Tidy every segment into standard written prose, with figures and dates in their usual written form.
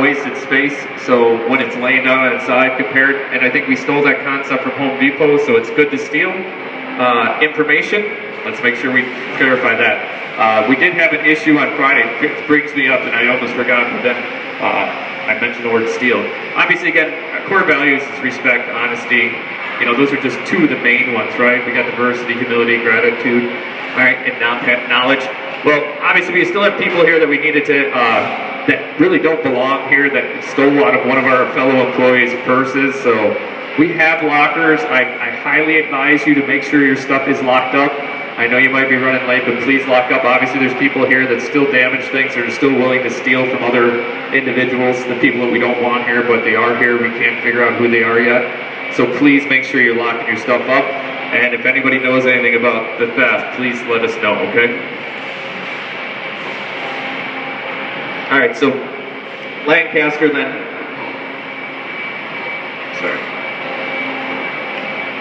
wasted space, so when it's laying down on its side compared, and I think we stole that concept from Home Depot, so it's good to steal. Information, let's make sure we clarify that. We did have an issue on Friday. It brings me up, and I almost forgot, but then I mentioned the word steal. Obviously, again, core values is respect, honesty. You know, those are just two of the main ones, right? We got diversity, humility, gratitude, all right, and knowledge. Well, obviously, we still have people here that we needed to, that really don't belong here, that stole out of one of our fellow employees' purses. So we have lockers. I highly advise you to make sure your stuff is locked up. I know you might be running late, but please lock up. Obviously, there's people here that still damage things, that are still willing to steal from other individuals, the people that we don't want here, but they are here. We can't figure out who they are yet. So please make sure you're locking your stuff up. And if anybody knows anything about the theft, please let us know, okay? All right, so Lancaster then. Sorry.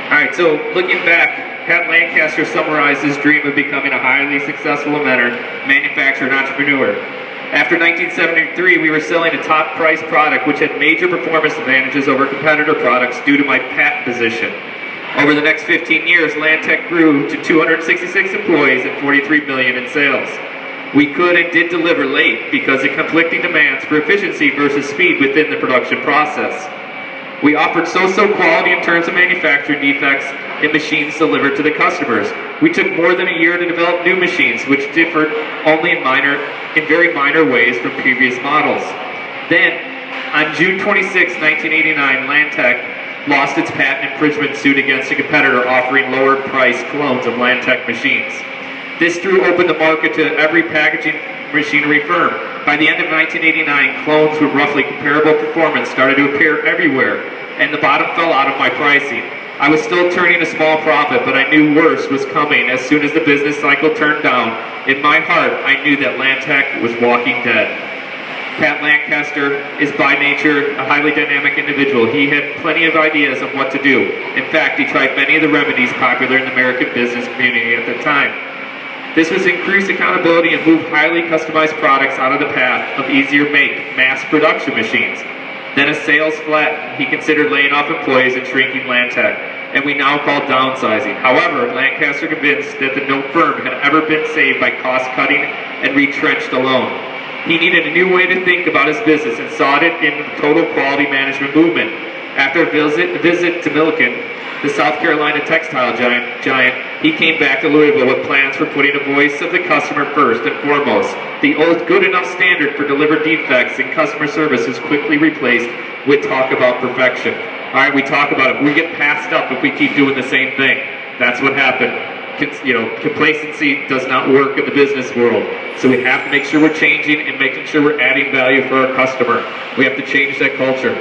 All right, so looking back, Pat Lancaster summarized his dream of becoming a highly successful manufacturer and entrepreneur. After 1973, we were selling a top price product which had major performance advantages over competitor products due to my patent position. Over the next 15 years, Lantec grew to 266 employees and $43 million in sales. We could and did deliver late because of conflicting demands for efficiency versus speed within the production process. We offered so-so quality in terms of manufacturing defects in machines delivered to the customers. We took more than a year to develop new machines, which differed only in very minor ways from previous models. Then, on June 26, 1989, Lantec lost its patent infringement suit against a competitor offering lower-priced clones of Lantec machines. This threw open the market to every packaging machinery firm. By the end of 1989, clones with roughly comparable performance started to appear everywhere, and the bottom fell out of my pricing. I was still turning a small profit, but I knew worse was coming as soon as the business cycle turned down. In my heart, I knew that Lantec was walking dead. Pat Lancaster is by nature a highly dynamic individual. He had plenty of ideas of what to do. In fact, he tried many of the remedies popular in the American business community at the time. This was increased accountability and moved highly customized products out of the path of easier make, mass production machines. Then as sales flattened, he considered laying off employees and shrinking Lantec, and we now call downsizing. However, Lancaster convinced that no firm had ever been saved by cost cutting and retrenched alone. He needed a new way to think about his business and saw it in the total quality management movement. After a visit to Milliken, the South Carolina textile giant, he came back to Louisville with plans for putting the voice of the customer first and foremost. The old good enough standard for delivered defects in customer service is quickly replaced with talk about perfection. All right, we talk about it. We get passed up if we keep doing the same thing. That's what happened. Complacency does not work in the business world. So we have to make sure we're changing and making sure we're adding value for our customer. We have to change that culture.